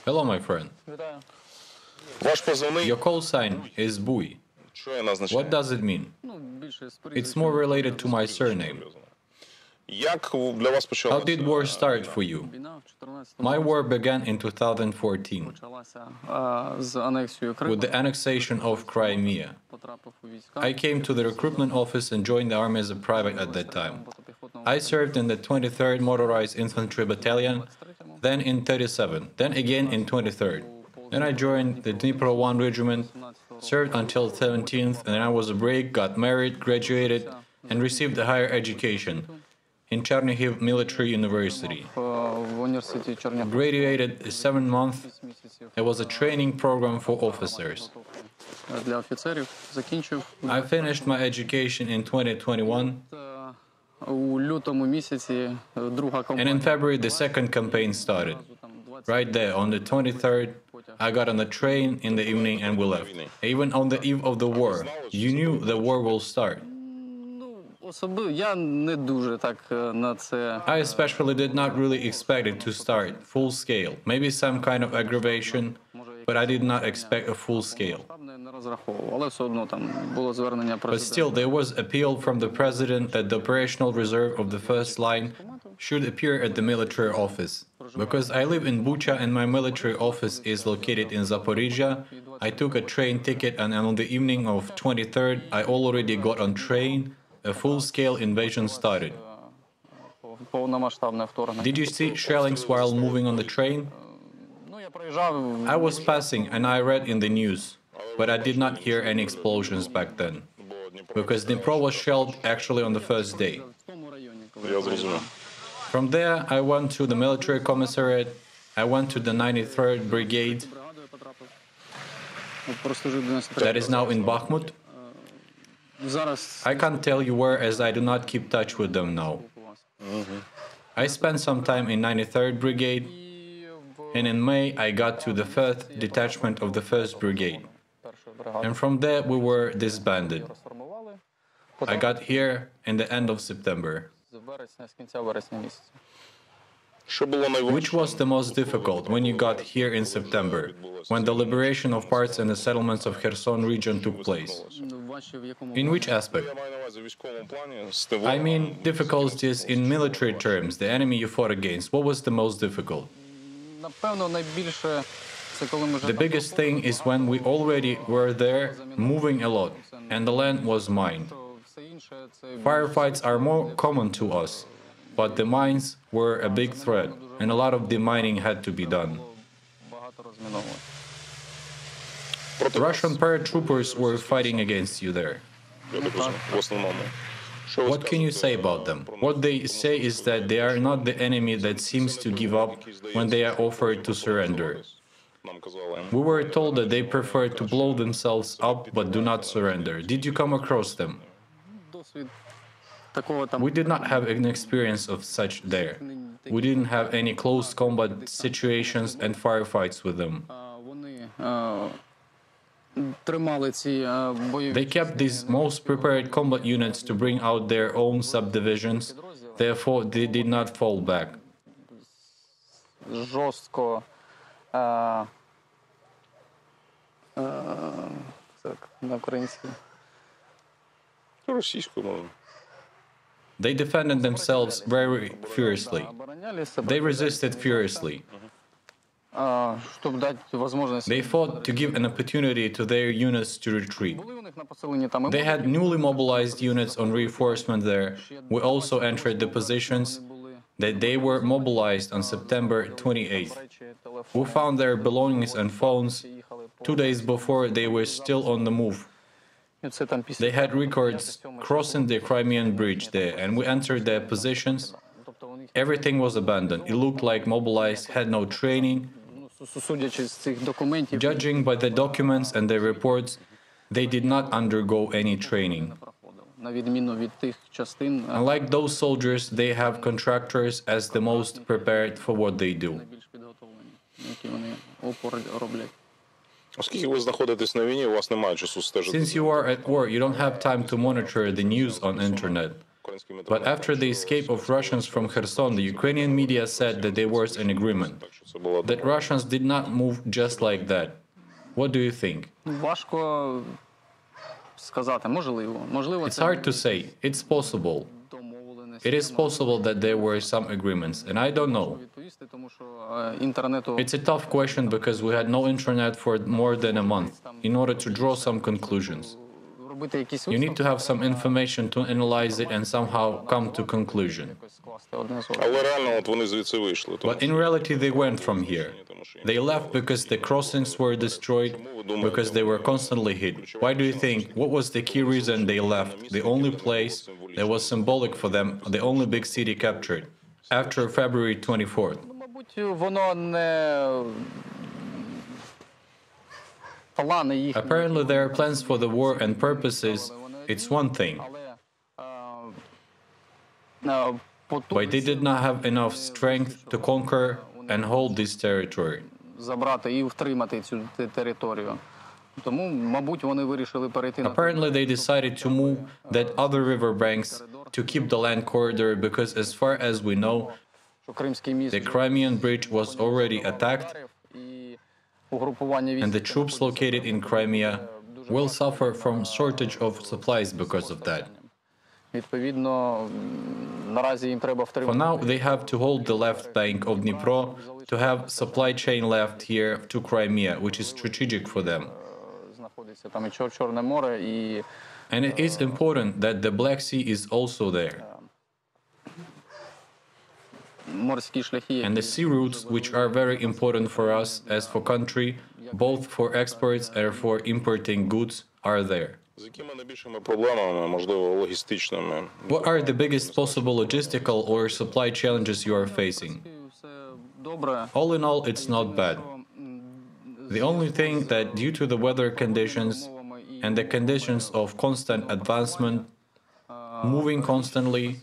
Hello, my friend. Your call sign is Buoy. What does it mean? It's more related to my surname. How did war start for you? My war began in 2014 with the annexation of Crimea. I came to the recruitment office and joined the army as a private at that time. I served in the 23rd Motorized Infantry Battalion, then in 37, then again in 23rd. Then I joined the Dnipro 1 Regiment, served until 17th, and then I was a break, got married, graduated, and received a higher education in Chernihiv Military University. Graduated 7 months. It was a training program for officers. I finished my education in 2021. And in February, the second campaign started. Right there, on the 23rd, I got on the train in the evening and we left. Even on the eve of the war, you knew the war will start. I especially did not really expect it to start full scale. Maybe some kind of aggravation, but I did not expect a full scale. But still, there was appeal from the president that the operational reserve of the first line should appear at the military office. Because I live in Bucha and my military office is located in Zaporizhia, I took a train ticket, and on the evening of 23rd, I already got on train. A full-scale invasion started. Did you see shellings while moving on the train? I was passing and I read in the news, but I did not hear any explosions back then, because Dnipro was shelled actually on the first day. From there, I went to the military commissariat, I went to the 93rd Brigade, that is now in Bakhmut. I can't tell you where, as I do not keep touch with them now. I spent some time in 93rd Brigade, and in May I got to the 1st detachment of the 1st Brigade. And from there we were disbanded. I got here in the end of September. Which was the most difficult when you got here in September, when the liberation of parts and the settlements of Kherson region took place? In which aspect? I mean, difficulties in military terms, the enemy you fought against. What was the most difficult? The biggest thing is when we already were there, moving a lot, and the land was mined. Firefights are more common to us, but the mines were a big threat, and a lot of demining had to be done. Russian paratroopers were fighting against you there. What can you say about them? What they say is that they are not the enemy that seems to give up when they are offered to surrender. We were told that they prefer to blow themselves up but do not surrender. Did you come across them? We did not have an experience of such there. We didn't have any close combat situations and firefights with them. They kept these most prepared combat units to bring out their own subdivisions, therefore they did not fall back. They defended themselves very fiercely. They resisted fiercely. They fought to give an opportunity to their units to retreat. They had newly mobilized units on reinforcement there. We also entered the positions that they were mobilized on September 28th. We found their belongings and phones. 2 days before, they were still on the move. They had records crossing the Crimean bridge there, and we entered their positions. Everything was abandoned. It looked like Mobilized had no training. Judging by the documents and the reports, they did not undergo any training. Unlike those soldiers, they have contractors as the most prepared for what they do. Since you are at war, you don't have time to monitor the news on internet. But after the escape of Russians from Kherson, the Ukrainian media said that there was an agreement, that Russians did not move just like that. What do you think? It's hard to say. It's possible. It is possible that there were some agreements, and I don't know. It's a tough question because we had no internet for more than a month in order to draw some conclusions. You need to have some information to analyze it and somehow come to conclusion. But in reality, they went from here. They left because the crossings were destroyed, because they were constantly hit. Why do you think? What was the key reason they left? The only place that was symbolic for them, the only big city captured, after February 24th. Apparently, there are plans for the war and purposes. It's one thing. But they did not have enough strength to conquer and hold this territory. Apparently, they decided to move that other river banks to keep the land corridor because, as far as we know, the Crimean bridge was already attacked, and the troops located in Crimea will suffer from shortage of supplies because of that. For now, they have to hold the left bank of Dnipro to have supply chain left here to Crimea, which is strategic for them. And it is important that the Black Sea is also there. And the sea routes, which are very important for us as for country, both for exports and for importing goods, are there. What are the biggest possible logistical or supply challenges you are facing? All in all, it's not bad. The only thing that due to the weather conditions and the conditions of constant advancement, moving constantly,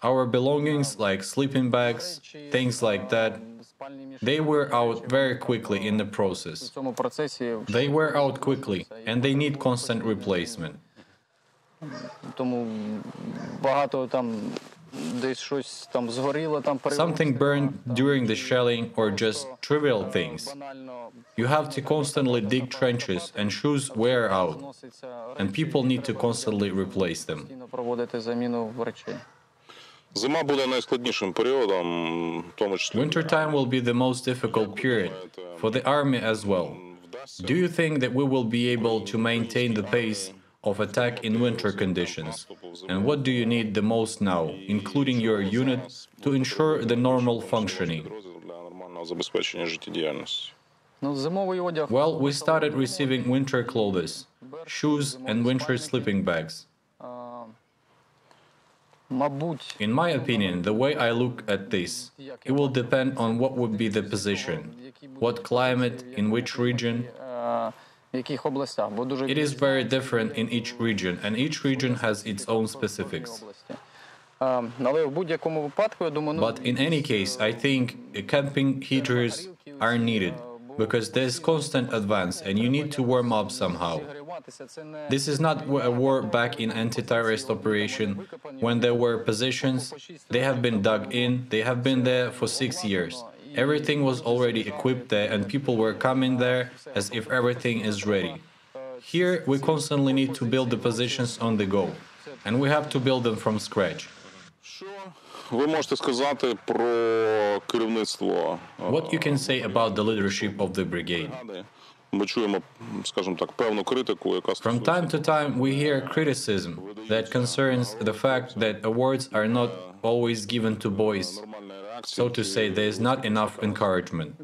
our belongings like sleeping bags, things like that, they wear out very quickly in the process. They wear out quickly and they need constant replacement. Something burned during the shelling or just trivial things. You have to constantly dig trenches and shoes wear out, and people need to constantly replace them. Wintertime will be the most difficult period for the army as well. Do you think that we will be able to maintain the pace of attack in winter conditions? And what do you need the most now, including your unit, to ensure the normal functioning? Well, we started receiving winter clothes, shoes and winter sleeping bags. In my opinion, the way I look at this, it will depend on what would be the position, what climate, in which region. It is very different in each region, and each region has its own specifics. But in any case, I think camping heaters are needed, because there's constant advance and you need to warm up somehow. This is not a war back in anti-terrorist operation, when there were positions, they have been dug in, they have been there for 6 years. Everything was already equipped there and people were coming there as if everything is ready. Here we constantly need to build the positions on the go, and we have to build them from scratch. What you can say about the leadership of the brigade? From time to time we hear criticism that concerns the fact that awards are not always given to boys. So to say, there is not enough encouragement.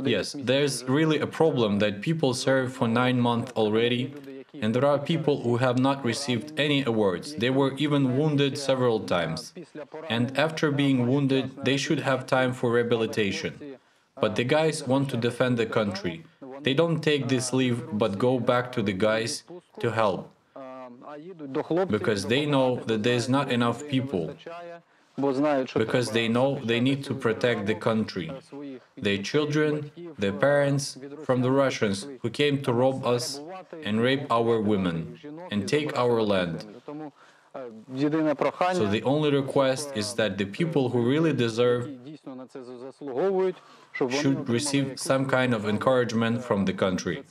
Yes, there's really a problem that people serve for 9 months already, and there are people who have not received any awards. They were even wounded several times. And after being wounded, they should have time for rehabilitation. But the guys want to defend the country. They don't take this leave, but go back to the guys to help. Because they know that there's not enough people. because they know they need to protect the country, their children, their parents, from the Russians who came to rob us and rape our women and take our land. So the only request is that the people who really deserve should receive some kind of encouragement from the country.